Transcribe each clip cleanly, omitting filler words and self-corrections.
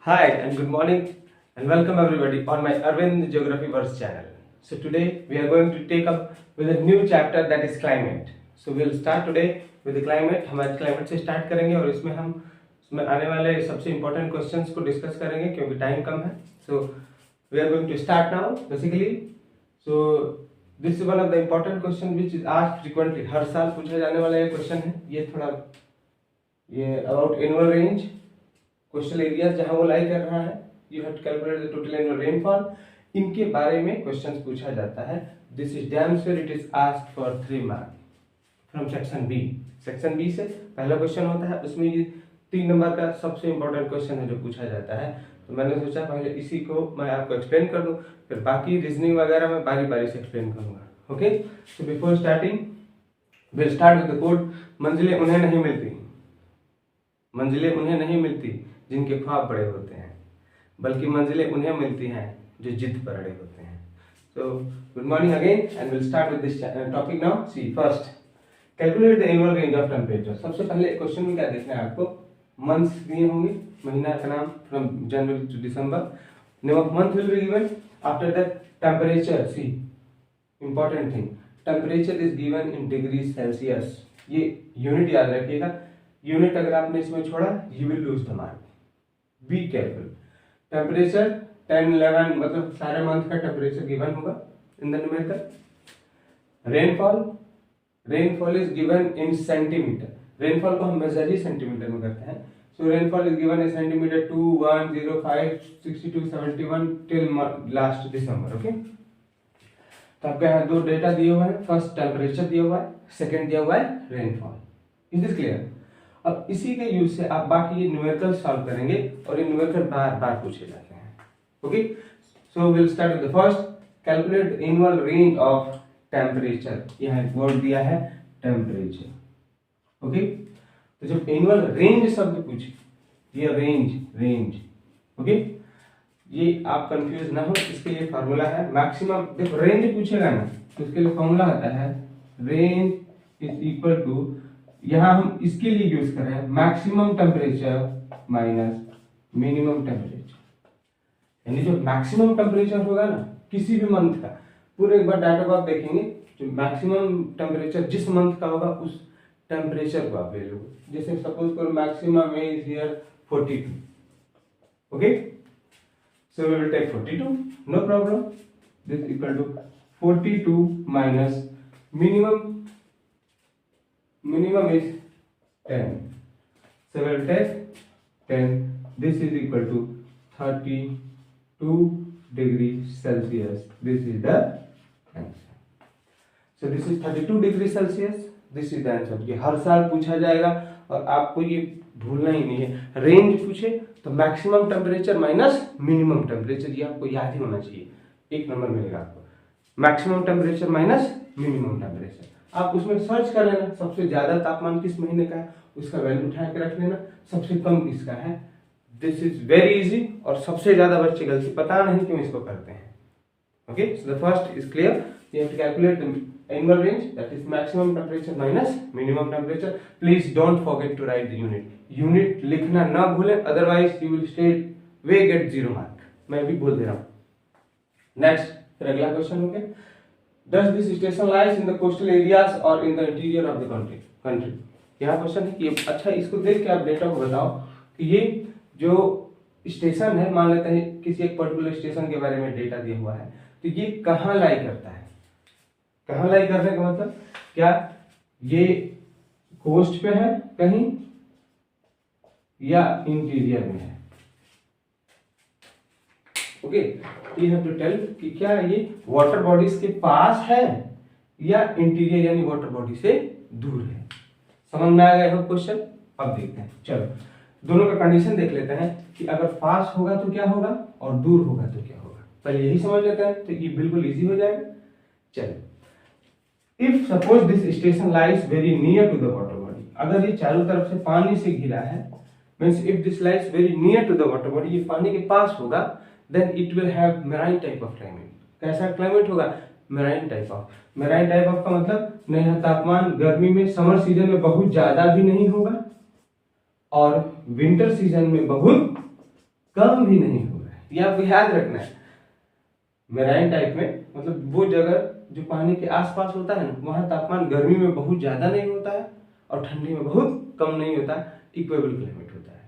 Hi and good morning and welcome everybody on my Arvind Geography Verse channel. So today we are going to take up with a new chapter that is climate. So we'll start today with the climate. हम आज climate से start करेंगे और इसमें आने वाले सबसे important questions को discuss करेंगे क्योंकि time कम है. So we are going to start now basically. So this is one of the important question which is asked frequently. हर साल पूछा जाने वाला ये question है. ये about annual range. Coastal areas जहां वो लाई कर रहा है, you have to calculate the total annual rainfall. इनके बारे में क्वेश्चंस पूछा जाता है. This is dam sure it is asked for 3 mark from section B. Section B से पहला क्वेश्चन होता है, उसमें ये 3 नंबर का सबसे इंपॉर्टेंट क्वेश्चन है जो पूछा जाता है. तो मैंने सोचा पहले इसी को मैं आपको एक्सप्लेन कर दूं, फिर बाकी रीजनिंग वगैरह मैं बारी बारी से एक्सप्लेन करूंगा. Okay, so before starting will start with the code. मंजिलें उन्हें नहीं मिलती, मंजिलें उन्हें नहीं मिलती जिनके ख्वाब बड़े होते हैं, बल्कि मंजिलें उन्हें मिलती हैं जो जिद पर अड़े होते हैं. So good morning again and will start with this topic now. See first, calculate the annual range of temperature. सबसे पहले क्वेश्चन में क्या देखना है आपको, मंथ्स दिए होंगे, महीना का नाम from January to December. Name of month will be given. After that temperature. See important thing, temperature is given in degree Celsius. ये यूनिट याद रखिएगा. यूनिट अगर आपने इसमें छोड़ा you will lose the mark. Be careful. Temperature 10, 11 मतलब सारे month का टेम्परेचर गिवन होगा in the numerical. Rainfall, rainfall is given in centimetre. Rainfall को हम मेजर ही सेंटीमीटर में करते हैं. सो rainfall is given in centimetre 2105 62 71 till last December. Okay, तो आपके यहाँ 2 डेटा दिए हुए हैं. फर्स्ट टेम्परेचर दिया हुआ है, सेकेंड दिया हुआ है रेनफॉल. Is this clear? अब इसी के यूज से आप बाकी ये न्यूमेरिकल सॉल्व करेंगे और ये न्यूमेरिकल बार बार पूछे जाते हैं. Okay, so will start with the first. Calculate annual range of temperature. यहाँ वर्ड दिया है टेम्परेचर. ओके, तो जब एनुअल रेंज शब्द पूछे, ये रेंज. ओके, ये आप कंफ्यूज ना हो, इसके लिए फॉर्मूला है मैक्सिमम. देखो रेंज पूछेगा ना तो इसके लिए फॉर्मूला आता है रेंज इज इक्वल टू, यहां हम इसके लिए यूज कर रहे हैं maximum temperature minus minimum temperature. यानी जो मैक्सिमम टेम्परेचर होगा ना किसी भी मंथ का, पूरे एक बार डाटा को आप देखेंगे, जो मैक्सिमम टेम्परेचर जिस मंथ का होगा उस टेम्परेचर को आप ले लो. जैसे सपोज करो maximum is here 42. Okay, so we will take 42, no problem. This equal to 42 minus minimum is 10. So we will take 10. This is equal to 32 degrees Celsius. This is the answer. So this is 32 degrees Celsius. This is the answer. ये हर साल पूछा जाएगा और आपको ये भूलना ही नहीं है. रेंज पूछे तो maximum temperature minus minimum temperature, ये आपको याद ही होना चाहिए. 1 नंबर मिलेगा आपको. Maximum temperature minus minimum temperature. आप उसमें सर्च कर लेना सबसे ज्यादा तापमान किस महीने का है, उसका वैल्यू उठा के रख लेना, सबसे कम किसका है. दिस इज वेरी इजी और सबसे ज्यादा बच्चे गलती पता नहीं क्यों इसको करते हैं. Okay, so the first is clear. You have to calculate the annual range, that is maximum temperature minus minimum temperature. Please don't forget to write the unit. Unit लिखना ना भूलें, otherwise you will straightaway get 0 mark. मैं भी बोल दे रहा हूं. Next, फिर अगला क्वेश्चन हो गया. Does this station lies in the coastal areas or in the interior of the country? यहाँ क्वेश्चन है कि अच्छा इसको देख के आप डेटा को बताओ कि ये जो स्टेशन है, मान लेते हैं किसी एक पर्टिकुलर स्टेशन के बारे में डेटा दिया हुआ है, तो ये कहाँ लाई करता है. कहाँ लाई करने का मतलब क्या, ये कोस्ट पे है कहीं या इंटीरियर में है. Okay, you have to tell कि क्या ये वाटर बॉडीज के पास है या इंटीरियर यानी वाटर बॉडी से दूर है. समझ में आ गया है क्वेश्चन. अब देखते हैं, चलो दोनों का कंडीशन देख लेते हैं कि अगर पास होगा तो क्या होगा और दूर होगा तो क्या होगा. पहले यही समझ लेते हैं तो ये बिल्कुल इजी हो जाएगा. चलो, if suppose this station lies very near to the water body. अगर ये चारों तरफ से पानी से घिरा है, means if this lies very near to the water body, ये पानी के पास होगा, then it will have marine type of climate. कैसा क्लाइमेट होगा, marine type of. Marine type of का मतलब नहीं, तापमान गर्मी में समर सीजन में बहुत ज्यादा भी नहीं होगा और विंटर सीजन में बहुत कम भी नहीं हो रहा है। ये आपको याद रखना है। मेराइन टाइप में मतलब वो जगह जो पानी के आसपास होता है ना, वहाँ तापमान गर्मी में बहुत ज़्यादा नहीं होता है और ठंडी में बहुत कम नहीं होता है, इक्वेबल क्लाइमेट होता है।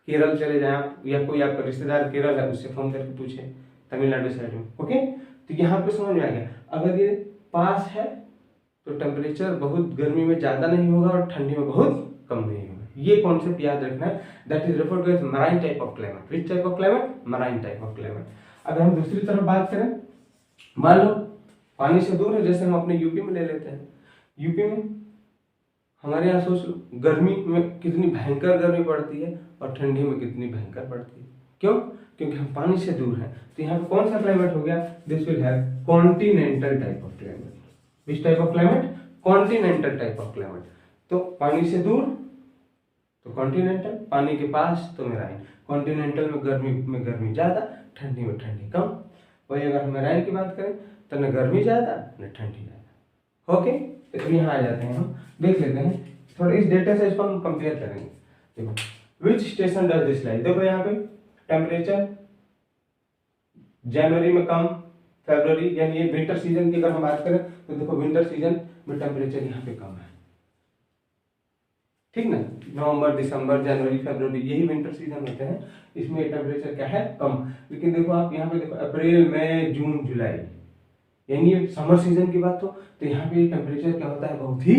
केरल चले जाएं आप, या कोई आपका रिश्तेदार केरल है उससे फोन करके पूछे, तमिलनाडु साइड में। ओके, तो यहाँ पे समझ में आ गया। अगर ये पास है तो टेम्परेचर बहुत गर्मी में ज़्यादा नहीं होगा और ठंडी में बहुत कम नहीं होगा। ये कॉन्सेप्ट याद रखना है। That is referred to as marine type of climate. Which type of climate? Marine type of climate. अगर हम दूसरी तरफ बात करें, मान लो पानी से दूर है, जैसे हम अपने यूपी में ले लेते हैं। यूपी में हमारे यहाँ सोच लो गर्मी में कितनी भयंकर गर्मी पड़ती है और ठंडी में कितनी भयंकर पड़ती है। क्यों? क्योंकि हम पानी से दूर हैं। तो यहाँ पे कौन सा क्लाइमेट हो गया? This will have continental type of climate. Which type of climate? Continental type of climate. तो पानी से दूर तो कॉन्टिनेंटल, पानी के पास तो मेराइन। कॉन्टिनेंटल में गर्मी ज्यादा, ठंडी में ठंडी कम। वही अगर हम मेराइन की बात करें तो न गर्मी ज्यादा न ठंडी ज्यादा। ओके, तो यहाँ आ जाते हैं, हम देख लेते हैं थोड़ा इस डेटा से, इसको हम कंपेयर करेंगे। देखो विच स्टेशन डज दिस लाइक। देखो यहाँ पे टेम्परेचर जनवरी में कम, फरवरी यानी ये विंटर सीजन की अगर हम बात करें तो देखो विंटर सीजन में टेम्परेचर यहाँ पे कम है, ठीक ना। नवंबर, दिसंबर, जनवरी, फरवरी यही विंटर सीजन होते हैं, इसमें टेम्परेचर क्या है? कम। लेकिन देखो आप यहाँ पे देखो अप्रैल, मई, जून, जुलाई यानी ये समर सीजन की बात हो तो यहाँ पे टेम्परेचर क्या होता है? बहुत ही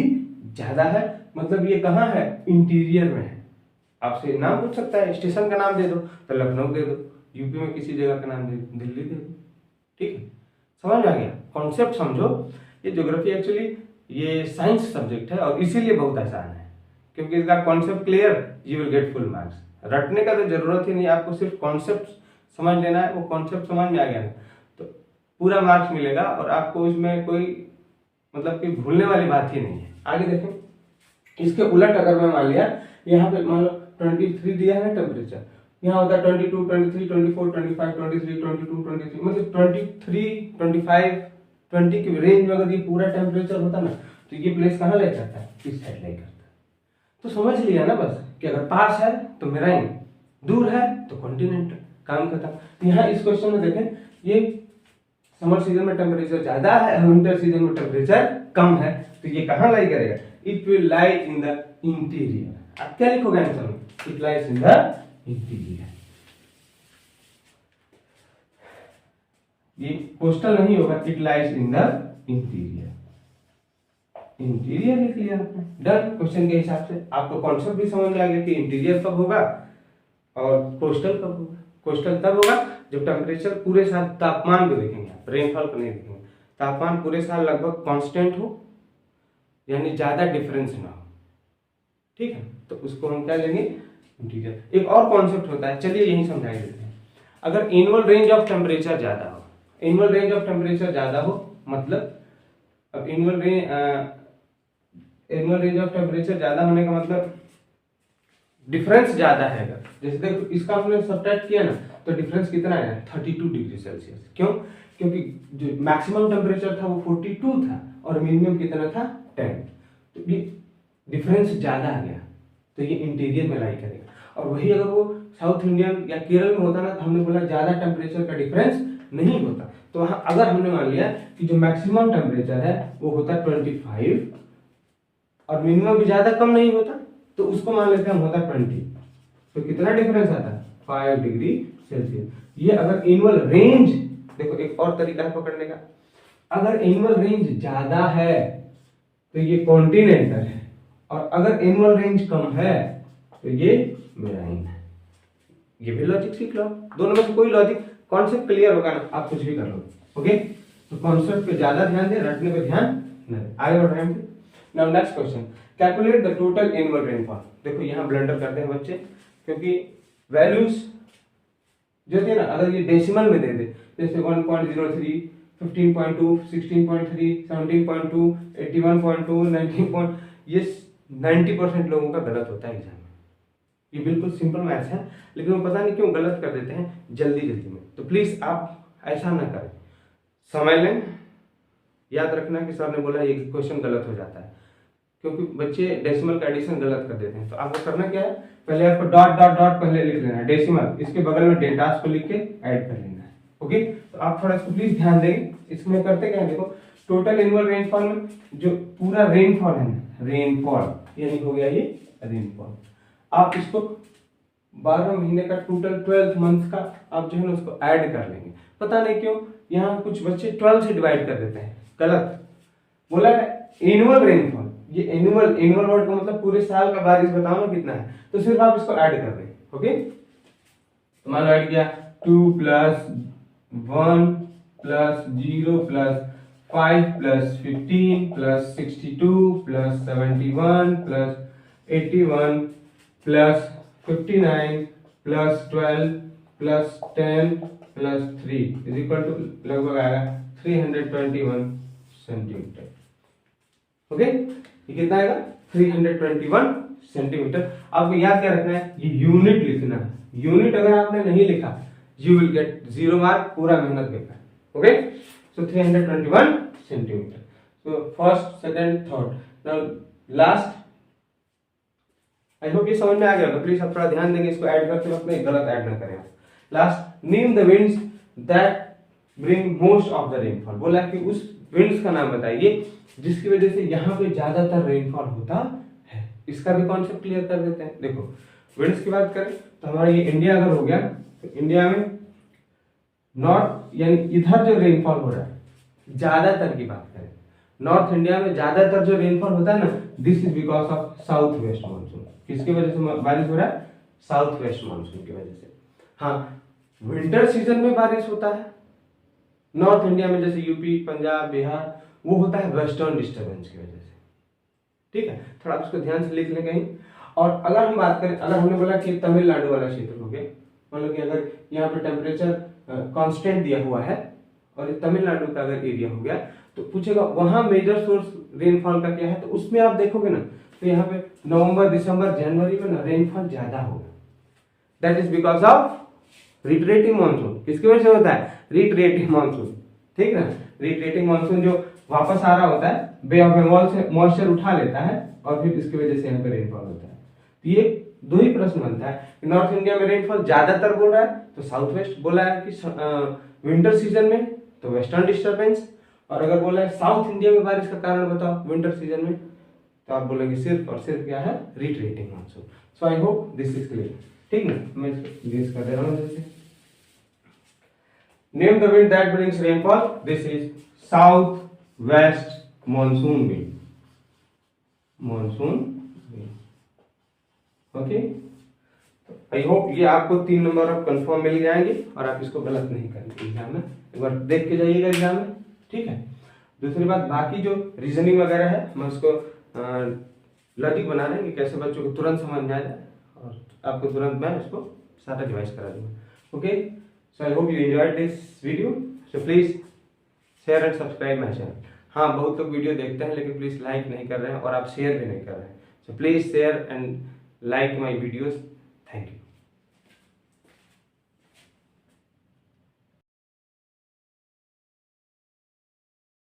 ज्यादा है। मतलब ये कहाँ है? इंटीरियर में है। आपसे नाम पूछ सकता है, स्टेशन का नाम दे दो तो लखनऊ दे दो, यूपी में किसी जगह का नाम दे दो, दिल्ली दे दो। ठीक है, समझ में आ गया? कॉन्सेप्ट समझो। ये ज्योग्राफी एक्चुअली ये साइंस सब्जेक्ट है और इसीलिए बहुत आसान है, क्योंकि इसका concept clear, you will get full marks. रटने का तो जरूरत ही नहीं, आपको सिर्फ कॉन्सेप्ट समझ लेना है। वो कॉन्सेप्ट समझ में आ गया तो पूरा मार्क्स मिलेगा और आपको इसमें कोई मतलब कि भूलने वाली बात ही नहीं है। आगे देखें, इसके उलट अगर मैं मान लिया, यहाँ पे मान लो 23 दिया है टेम्परेचर, यहाँ होता है 22, 23, 24, 25, 23, 22, 23, मतलब 23, 25, 20 की रेंज में अगर ये पूरा टेम्परेचर होता ना तो ये प्लेस कहाँ ले जाता है? इस साइड ले करता है। तो समझ लिया ना बस कि अगर पास है तो मेराइन, दूर है तो कॉन्टिनेंटल, काम खत्म। यहाँ इस क्वेश्चन में देखें, ये समर सीजन में टेम्परेचर ज्यादा है, विंटर सीजन में टेम्परेचर कम है, तो ये कहाँ लाई करेगा? It will lie in the interior. आप क्या लिखोगे आंसर में? It lies in the interior. ये कोस्टल नहीं होगा, it lies in the interior. Interior लिख लिया आपने, डन। क्वेश्चन के हिसाब से आपको कॉन्सेप्ट भी समझ में आ गया कि इंटीरियर कब होगा और कोस्टल कब होगा। कोस्टल तब होगा जब टेम्परेचर पूरे साल, तापमान को देखेंगे आप, रेनफॉल को नहीं देखेंगे, तापमान पूरे साल लगभग कांस्टेंट हो, यानी ज्यादा डिफरेंस ना हो। ठीक है, तो उसको हम क्या लेंगे? इंटीरियर। एक और कॉन्सेप्ट होता है, चलिए यही समझा देते हैं। अगर एनुअल रेंज ऑफ टेम्परेचर ज्यादा हो, एनुअल रेंज ऑफ टेम्परेचर ज्यादा हो मतलब, अब एनुअल रेंज ऑफ टेम्परेचर ज्यादा होने का मतलब डिफरेंस ज्यादा है। अगर जैसे देखो इसका हमने सब्ट्रैक्ट किया ना तो डिफरेंस कितना है? 32 डिग्री सेल्सियस। क्यों? क्योंकि जो मैक्सिमम टेम्परेचर था वो 42 था और मिनिमम कितना था? 10। तो ये डिफरेंस ज्यादा आ गया, तो ये इंटीरियर में लाई करेगा। और वही अगर वो साउथ इंडियन या केरल में होता ना तो हमने बोला ज्यादा टेम्परेचर का डिफरेंस नहीं होता। तो वहां अगर हमने मान लिया कि जो मैक्सिमम टेम्परेचर है वो होता है 25 और मिनिमम भी ज्यादा कम नहीं होता, तो उसको मान लेते हैं हम होता 20, तो कितना डिफरेंस आता है? 5 डिग्री सेल्सियस। ये अगर एनुअल रेंज, देखो एक और तरीका है पकड़ने का, अगर एनुअल रेंज ज्यादा है तो ये कॉन्टिनेंटल है और अगर एनुअल रेंज कम है तो ये मेराइन है। ये भी लॉजिक सीख लो, दोनों में से कोई लॉजिक, कॉन्सेप्ट क्लियर होगा ना आप कुछ भी कर लो। ओके, तो कॉन्सेप्ट पे ज्यादा ध्यान दे, रटने पे ध्यान न दे। आगे बढ़ रहे हैं। Now next question, calculate the total annual rainfall. देखो यहाँ ब्लंडर करते हैं बच्चे, क्योंकि वैल्यूज जो थे ना अगर ये डेसिमल में दे दे, जैसे 1.03, 15.2, 16.3, 17.2, 81.2, 19. ये 90% लोगों का गलत होता है एग्जाम में। ये बिल्कुल सिंपल मैथ्स है, लेकिन वो पता नहीं क्यों गलत कर देते हैं जल्दी जल्दी में। तो प्लीज आप ऐसा ना करें, समय लें। याद रखना कि सर ने बोला ये क्वेश्चन गलत हो जाता है, क्योंकि बच्चे डेसिमल का एडिशन गलत कर देते हैं। तो आपको करना क्या है, पहले आपको डॉट डॉट डॉट पहले लिख लेना है डेसिमल, इसके बगल में डेटास को लिख के ऐड कर लेना है। ओके, तो आप थोड़ा इसको प्लीज ध्यान देंगे। इसमें करते क्या है, देखो टोटल एनुअल रेनफॉल में जो पूरा रेनफॉल है ना, रेनफॉल यानी हो गया ये रेनफॉल, आप इसको 12 महीने का टोटल 12 मंथ का आप जो है ना उसको ऐड कर लेंगे। पता नहीं क्यों यहाँ कुछ बच्चे 12 से डिवाइड कर देते हैं, गलत बोला है। एनुअल रेनफॉल, ये एनुअल वर्ड का मतलब पूरे साल का बारिश बताओ ना कितना है, तो सिर्फ आप इसको ऐड कर दें। ओके, तो मान लो ऐड किया 2 + 1 + 0 + 5 + 15 + 62 + 71 + 81 + 59 + 12 + 10 + 3 = लगभग आएगा 321 सेंटीमीटर। ओके, ये कितना आएगा 321 सेंटीमीटर। आपको याद क्या रखना है, ये यूनिट लिखना है। यूनिट अगर आपने नहीं लिखा यू विल गेट 0 मार्क, पूरा मेहनत बेकार। Okay, so 321 centimetre. So first, second, third, now last. I hope ये समझ में आ गया होगा। प्लीज आप थोड़ा ध्यान देंगे, इसको ऐड करते वक्त गलत ऐड ना करें। Last, name the winds that bring most of the rainfall. बोला कि उस विंड्स का नाम बताइए जिसकी वजह से यहाँ पे ज्यादातर रेनफॉल होता है। इसका भी कॉन्सेप्ट क्लियर कर देते हैं। देखो विंड्स की बात करें तो हमारा ये इंडिया अगर हो गया, तो इंडिया में नॉर्थ यानी इधर जो रेनफॉल हो रहा है, ज्यादातर की बात करें नॉर्थ इंडिया में ज्यादातर जो रेनफॉल होता है ना, this is because of south west monsoon. किसकी वजह से बारिश हो रहा है, साउथ वेस्ट मानसून की वजह से। हाँ, विंटर सीजन में बारिश होता है नॉर्थ इंडिया में, जैसे यूपी, पंजाब, बिहार, वो होता है वेस्टर्न डिस्टर्बेंस की वजह से। ठीक है, थोड़ा उसको ध्यान से लिख लें कहीं। और अगर हम बात करें, अगर हमने बोला कि तमिलनाडु वाला क्षेत्र हो गया, मतलब कि अगर यहाँ पे टेम्परेचर कांस्टेंट दिया हुआ है और ये तमिलनाडु का अगर एरिया हो गया, तो पूछेगा वहां मेजर सोर्स रेनफॉल का क्या है, तो उसमें आप देखोगे ना, तो यहाँ पे नवंबर, दिसंबर, जनवरी में ना रेनफॉल ज्यादा होगा। That is because of retreating monsoon. किसकी वजह से होता है, रिट्रेटिंग मानसून। ठीक है ना, रिट्रेटिंग मानसून जो वापस आ रहा होता है, बे ऑफ बंगाल से मॉइस्चर उठा लेता है और फिर इसकी वजह से यहाँ पे रेनफॉल होता है। तो ये दो ही प्रश्न बनता है कि नॉर्थ इंडिया में रेनफॉल ज्यादातर बोल रहा है तो साउथ वेस्ट, बोला है कि विंटर सीजन में तो वेस्टर्न डिस्टर्बेंस, और अगर बोला है साउथ इंडिया में बारिश का कारण बताओ विंटर सीजन में, तो आप बोलेंगे सिर्फ और सिर्फ क्या है, retreating monsoon. So I hope this is clear. ठीक ना, मैं इसको लिस्ट कर दे रहा हूँ जैसे। Name the wind that brings rainfall, this is south west monsoon wind, monsoon wind. Okay, I hope ये आपको 3 नंबर ऑफ कंफर्म मिल जाएंगे और आप इसको गलत नहीं करेंगे एग्जाम में। एक बार देख के जाइएगा एग्जाम में। ठीक है, दूसरी बात, बाकी जो रीजनिंग वगैरह है मैं उसको लॉजिक बना रहे हैं कि कैसे बच्चों को तुरंत समझ में आ जाए और आपको तुरंत मैं उसको सारा डिवाइस करा दूंगा। Okay, so I hope you enjoyed this video. So please share and subscribe my channel. हाँ, बहुत लोग वीडियो देखते हैं लेकिन प्लीज लाइक नहीं कर रहे हैं और आप शेयर भी नहीं कर रहे हैं। So please share and like my videos. Thank you.